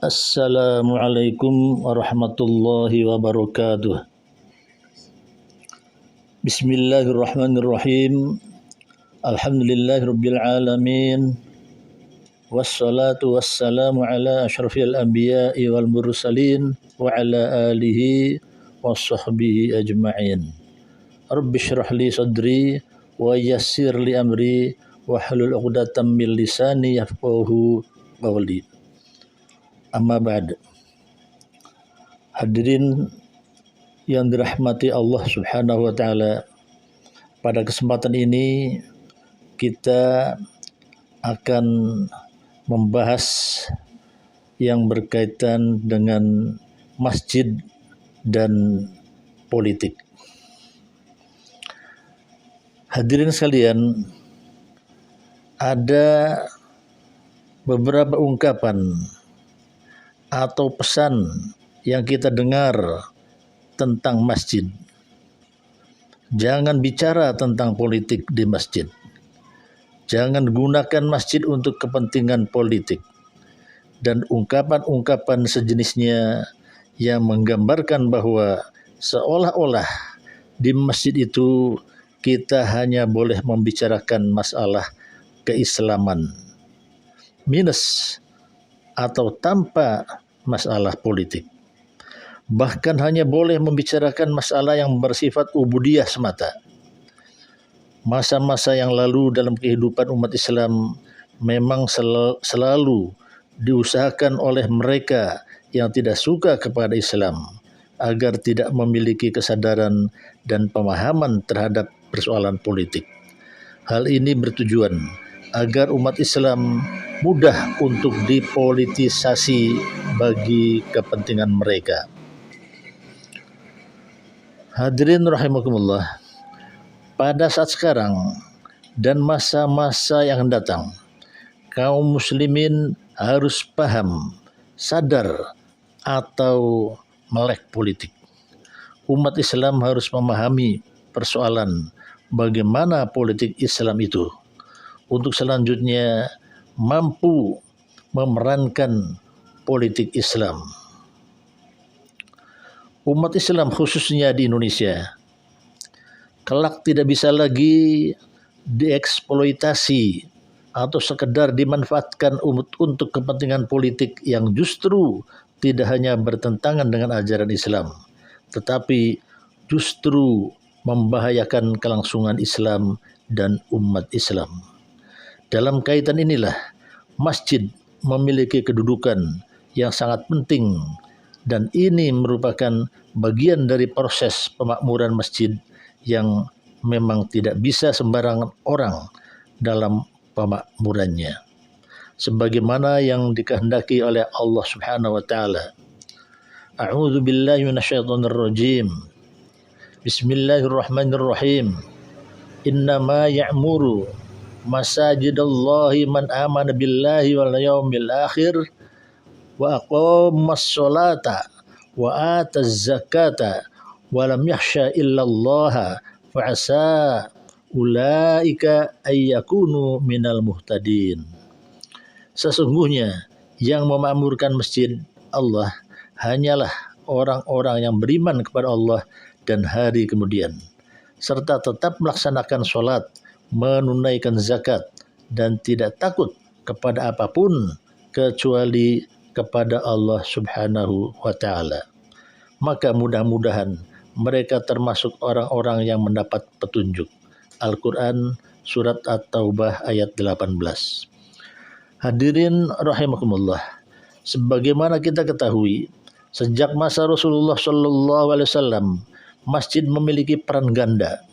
Assalamualaikum warahmatullahi wabarakatuh. Bismillahirrahmanirrahim. Alhamdulillahirabbil alamin. Wassalatu wassalamu ala asyrafil anbiya'i wal mursalin wa ala alihi washabbihi ajma'in. Rabbi shrah li sadri wa yassir li amri wahlul 'uqdatam min lisani yafqahu qawli. Amma ba'd. Hadirin yang dirahmati Allah Subhanahu wa taala, pada kesempatan ini kita akan membahas yang berkaitan dengan masjid dan politik. Hadirin sekalian, ada beberapa ungkapan atau pesan yang kita dengar tentang masjid. Jangan bicara tentang politik di masjid. Jangan gunakan masjid untuk kepentingan politik. Dan ungkapan-ungkapan sejenisnya yang menggambarkan bahwa seolah-olah di masjid itu kita hanya boleh membicarakan masalah keislaman minus atau tanpa masalah politik. Bahkan hanya boleh membicarakan masalah yang bersifat ubudiyah semata. Masa-masa yang lalu dalam kehidupan umat Islam memang selalu diusahakan oleh mereka yang tidak suka kepada Islam agar tidak memiliki kesadaran dan pemahaman terhadap persoalan politik. Hal ini bertujuan agar umat Islam mudah untuk dipolitisasi bagi kepentingan mereka. Hadirin rahimakumullah, pada saat sekarang dan masa-masa yang datang, kaum muslimin harus paham, sadar atau melek politik. Umat Islam harus memahami persoalan bagaimana politik Islam itu, untuk selanjutnya mampu memerankan politik Islam. Umat Islam khususnya di Indonesia kelak tidak bisa lagi dieksploitasi atau sekedar dimanfaatkan untuk kepentingan politik yang justru tidak hanya bertentangan dengan ajaran Islam, tetapi justru membahayakan kelangsungan Islam dan umat Islam. Dalam kaitan inilah masjid memiliki kedudukan yang sangat penting, dan ini merupakan bagian dari proses pemakmuran masjid yang memang tidak bisa sembarangan orang dalam pemakmurannya, sebagaimana yang dikehendaki oleh Allah Subhanahu wa taala. A'udzu billahi minasyaitonir rajim. Bismillahirrahmanirrahim. Innama ya'muru masajidallahi man amana billahi wal yaumil akhir wa aqamas sholata wa ataz zakata wa lam yakhsha illallaha fa asa ulaika ayyakunu minal muhtadin. Sesungguhnya yang memakmurkan masjid Allah hanyalah orang-orang yang beriman kepada Allah dan hari kemudian, serta tetap melaksanakan sholat, menunaikan zakat, dan tidak takut kepada apapun kecuali kepada Allah Subhanahu wa ta'ala. Maka mudah-mudahan mereka termasuk orang-orang yang mendapat petunjuk. Al-Quran Surat At-Taubah ayat 18. Hadirin rahimakumullah, sebagaimana kita ketahui, sejak masa Rasulullah SAW, masjid memiliki peran ganda,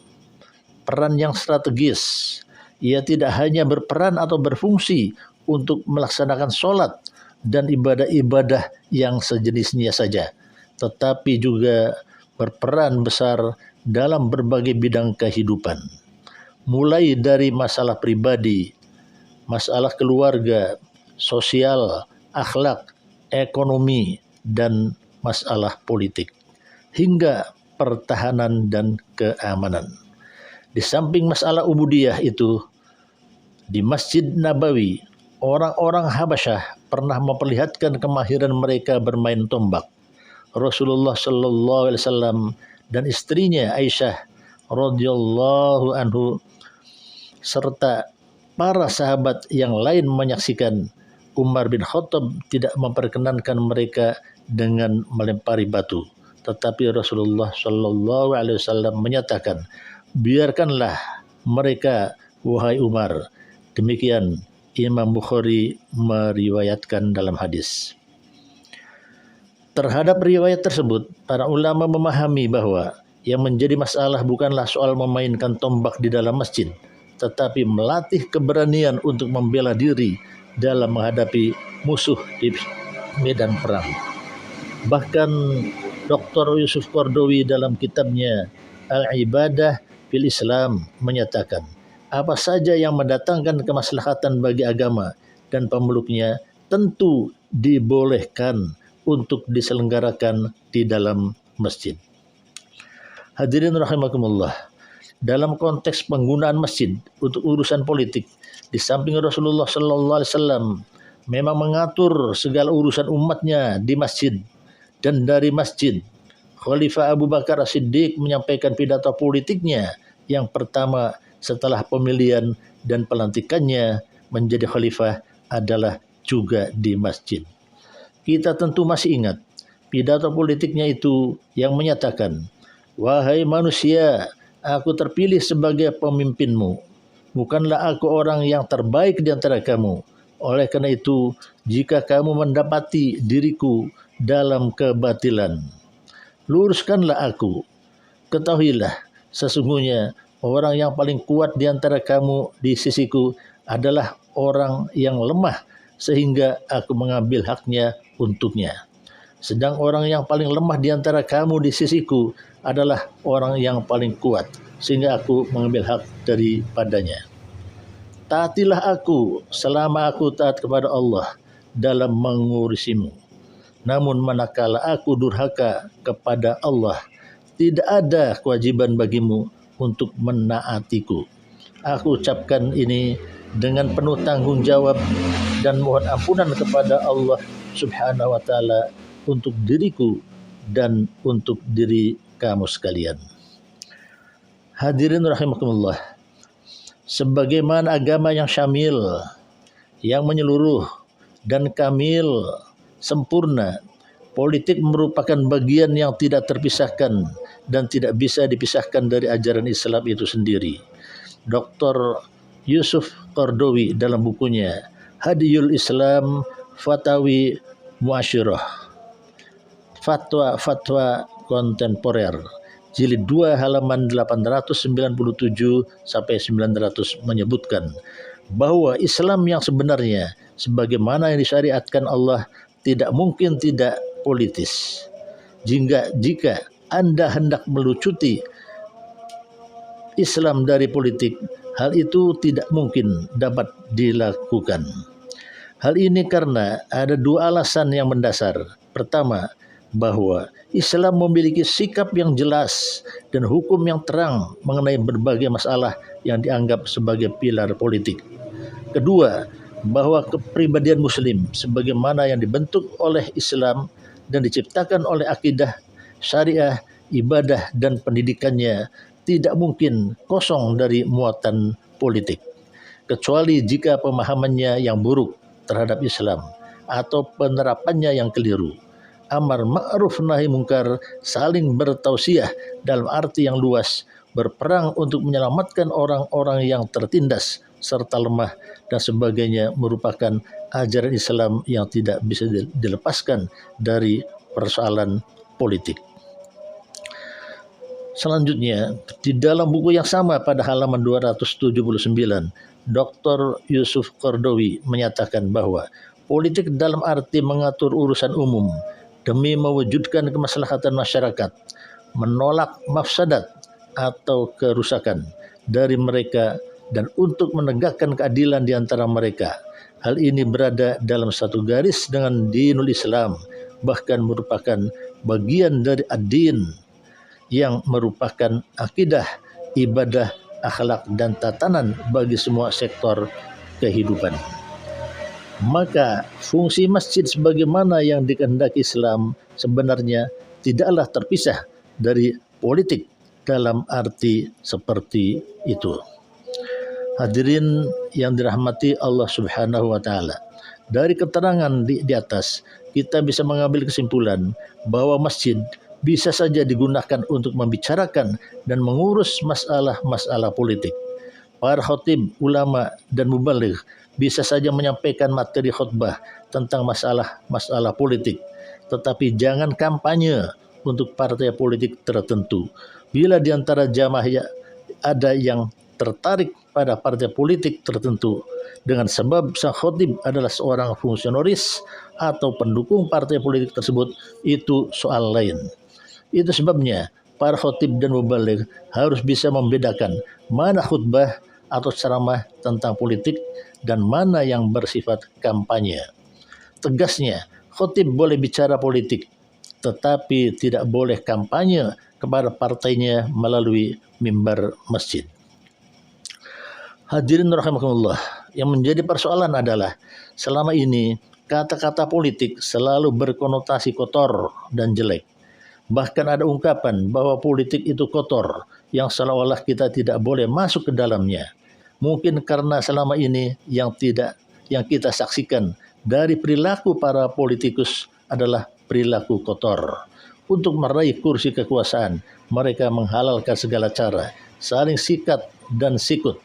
peran yang strategis ia tidak hanya berperan atau berfungsi untuk melaksanakan sholat dan ibadah-ibadah yang sejenisnya saja, tetapi juga berperan besar dalam berbagai bidang kehidupan, mulai dari masalah pribadi, masalah keluarga, sosial, akhlak, ekonomi, dan masalah politik, hingga pertahanan dan keamanan. Di samping masalah ubudiyah itu, di Masjid Nabawi, orang-orang Habasyah pernah memperlihatkan kemahiran mereka bermain tombak. Rasulullah Shallallahu Alaihi Wasallam dan istrinya Aisyah radhiyallahu anhu serta para sahabat yang lain menyaksikan Umar bin Khattab tidak memperkenankan mereka dengan melempari batu, tetapi Rasulullah Shallallahu Alaihi Wasallam menyatakan, biarkanlah mereka, wahai Umar. Demikian Imam Bukhari meriwayatkan dalam hadis. Terhadap riwayat tersebut, para ulama memahami bahwa yang menjadi masalah bukanlah soal memainkan tombak di dalam masjid, tetapi melatih keberanian untuk membela diri dalam menghadapi musuh di medan perang. Bahkan Dr. Yusuf Qaradawi dalam kitabnya Al-Ibadah fil Islam menyatakan, apa saja yang mendatangkan kemaslahatan bagi agama dan pemeluknya tentu dibolehkan untuk diselenggarakan di dalam masjid. Hadirin rahimakumullah, dalam konteks penggunaan masjid untuk urusan politik, di samping Rasulullah Sallallahu Alaihi Wasallam memang mengatur segala urusan umatnya di masjid, dan dari masjid Khalifah Abu Bakar As-Siddiq menyampaikan pidato politiknya yang pertama setelah pemilihan dan pelantikannya menjadi khalifah adalah juga di masjid. Kita tentu masih ingat pidato politiknya itu yang menyatakan, wahai manusia, aku terpilih sebagai pemimpinmu. Bukanlah aku orang yang terbaik di antara kamu. Oleh karena itu, jika kamu mendapati diriku dalam kebatilan, luruskanlah aku. Ketahuilah, sesungguhnya orang yang paling kuat di antara kamu di sisiku adalah orang yang lemah, sehingga aku mengambil haknya untuknya. Sedang orang yang paling lemah di antara kamu di sisiku adalah orang yang paling kuat, sehingga aku mengambil hak daripadanya. Taatilah aku selama aku taat kepada Allah dalam mengurusimu. Namun manakala aku durhaka kepada Allah, tidak ada kewajiban bagimu untuk menaatiku. Aku ucapkan ini dengan penuh tanggung jawab dan mohon ampunan kepada Allah Subhanahu wa Ta'ala untuk diriku dan untuk diri kamu sekalian. Hadirin rahimakumullah, sebagaimana agama yang syamil, yang menyeluruh dan kamil, sempurna, politik merupakan bagian yang tidak terpisahkan dan tidak bisa dipisahkan dari ajaran Islam itu sendiri. Dr. Yusuf Qaradawi dalam bukunya Hadiyul Islam Fatawi Muasyirah, Fatwa Kontemporer, jilid 2 halaman 897 sampai 900 menyebutkan bahwa Islam yang sebenarnya sebagaimana yang disyariatkan Allah tidak mungkin tidak politis. Jika Anda hendak melucuti Islam dari politik, hal itu tidak mungkin dapat dilakukan. Hal ini karena ada dua alasan yang mendasar. Pertama, bahwa Islam memiliki sikap yang jelas dan hukum yang terang mengenai berbagai masalah yang dianggap sebagai pilar politik. Kedua, bahwa kepribadian Muslim sebagaimana yang dibentuk oleh Islam dan diciptakan oleh akidah, syariah, ibadah, dan pendidikannya tidak mungkin kosong dari muatan politik, kecuali jika pemahamannya yang buruk terhadap Islam atau penerapannya yang keliru. Amar ma'ruf nahi mungkar, saling bertausiah dalam arti yang luas, berperang untuk menyelamatkan orang-orang yang tertindas serta lemah dan sebagainya merupakan ajaran Islam yang tidak bisa dilepaskan dari persoalan politik. Selanjutnya, di dalam buku yang sama pada halaman 279, Dr. Yusuf Qardawi menyatakan bahwa politik dalam arti mengatur urusan umum demi mewujudkan kemaslahatan masyarakat, menolak mafsadat atau kerusakan dari mereka dan untuk menegakkan keadilan di antara mereka. Hal ini berada dalam satu garis dengan dinul Islam, bahkan merupakan bagian dari ad-din yang merupakan akidah, ibadah, akhlak dan tatanan bagi semua sektor kehidupan. Maka fungsi masjid sebagaimana yang dikehendaki Islam sebenarnya tidaklah terpisah dari politik dalam arti seperti itu. Hadirin yang dirahmati Allah Subhanahu wa taala. Dari keterangan di atas, kita bisa mengambil kesimpulan bahwa masjid bisa saja digunakan untuk membicarakan dan mengurus masalah-masalah politik. Para khatib, ulama, dan mubaligh bisa saja menyampaikan materi khutbah tentang masalah-masalah politik, tetapi jangan kampanye untuk partai politik tertentu. Bila di antara jamaah ada yang tertarik pada partai politik tertentu dengan sebab sang khatib adalah seorang fungsionaris atau pendukung partai politik tersebut, itu soal lain. Itu sebabnya para khatib dan mubaligh harus bisa membedakan mana khutbah atau ceramah tentang politik dan mana yang bersifat kampanye. Tegasnya, khatib boleh bicara politik, tetapi tidak boleh kampanye kepada partainya melalui mimbar masjid. Hadirin rahimakumullah, yang menjadi persoalan adalah selama ini kata-kata politik selalu berkonotasi kotor dan jelek. Bahkan ada ungkapan bahwa politik itu kotor yang seolah-olah kita tidak boleh masuk ke dalamnya. Mungkin karena selama ini yang kita saksikan dari perilaku para politikus adalah perilaku kotor. Untuk meraih kursi kekuasaan, mereka menghalalkan segala cara, saling sikat dan sikut,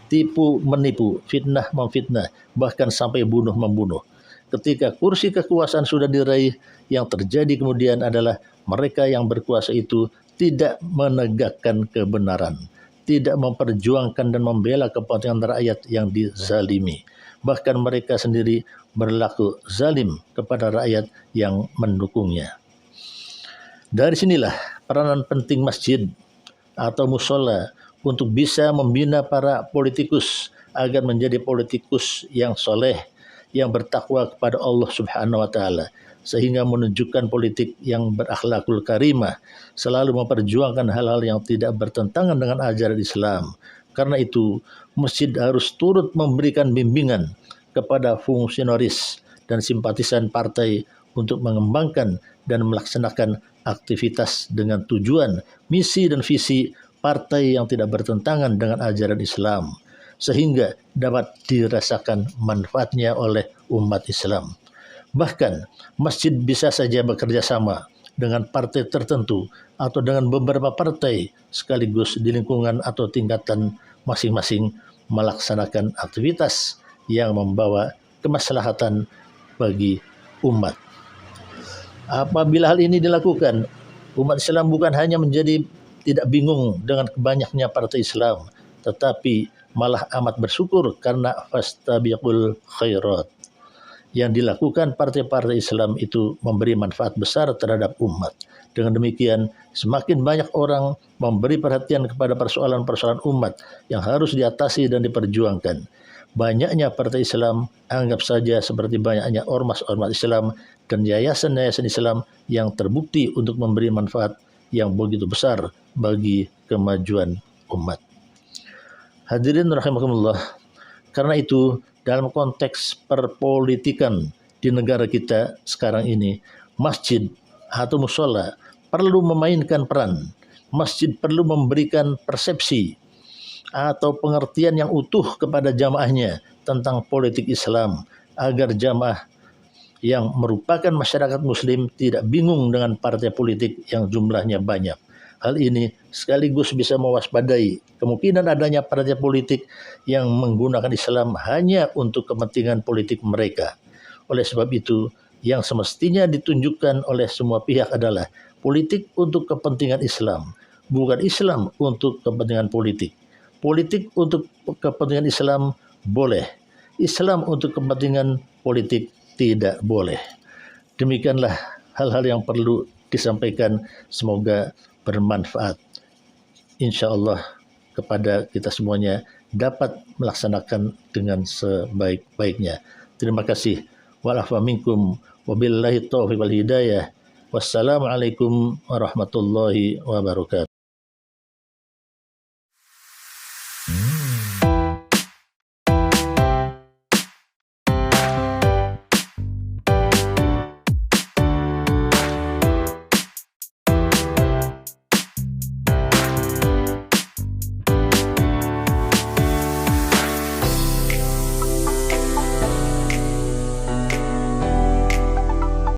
tipu menipu, fitnah memfitnah, bahkan sampai bunuh membunuh. Ketika kursi kekuasaan sudah diraih, yang terjadi kemudian adalah mereka yang berkuasa itu tidak menegakkan kebenaran, tidak memperjuangkan dan membela kepentingan rakyat yang dizalimi. Bahkan mereka sendiri berlaku zalim kepada rakyat yang mendukungnya. Dari sinilah peranan penting masjid atau musola untuk bisa membina para politikus agar menjadi politikus yang soleh, yang bertakwa kepada Allah Subhanahu wa taala, sehingga menunjukkan politik yang berakhlakul karimah, selalu memperjuangkan hal-hal yang tidak bertentangan dengan ajaran Islam. Karena itu, masjid harus turut memberikan bimbingan kepada fungsionaris dan simpatisan partai untuk mengembangkan dan melaksanakan aktivitas dengan tujuan, misi dan visi partai yang tidak bertentangan dengan ajaran Islam, sehingga dapat dirasakan manfaatnya oleh umat Islam. Bahkan, masjid bisa saja bekerja sama dengan partai tertentu atau dengan beberapa partai sekaligus di lingkungan atau tingkatan masing-masing melaksanakan aktivitas yang membawa kemaslahatan bagi umat. Apabila hal ini dilakukan, umat Islam bukan hanya menjadi tidak bingung dengan banyaknya partai Islam, tetapi malah amat bersyukur karena fastabiqul khairat. Yang dilakukan partai-partai Islam itu memberi manfaat besar terhadap umat. Dengan demikian, semakin banyak orang memberi perhatian kepada persoalan-persoalan umat yang harus diatasi dan diperjuangkan. Banyaknya partai Islam anggap saja seperti banyaknya ormas-ormas Islam dan yayasan-yayasan Islam yang terbukti untuk memberi manfaat yang begitu besar bagi kemajuan umat. Hadirin rahimakumullah, karena itu dalam konteks perpolitikan di negara kita sekarang ini, masjid atau musola perlu memainkan peran. Masjid perlu memberikan persepsi atau pengertian yang utuh kepada jamaahnya tentang politik Islam, agar jamaah yang merupakan masyarakat muslim tidak bingung dengan partai politik yang jumlahnya banyak. Hal ini sekaligus bisa mewaspadai kemungkinan adanya partai politik yang menggunakan Islam hanya untuk kepentingan politik mereka. Oleh sebab itu, yang semestinya ditunjukkan oleh semua pihak adalah politik untuk kepentingan Islam, bukan Islam untuk kepentingan politik. Politik untuk kepentingan Islam boleh, Islam untuk kepentingan politik tidak boleh. Demikianlah hal-hal yang perlu disampaikan, semoga bermanfaat insyaallah kepada kita semuanya, dapat melaksanakan dengan sebaik-baiknya. Terima kasih. Wa'alafu minkum wabillahi taufiq wal hidayah. Wassalamualaikum warahmatullahi wabarakatuh.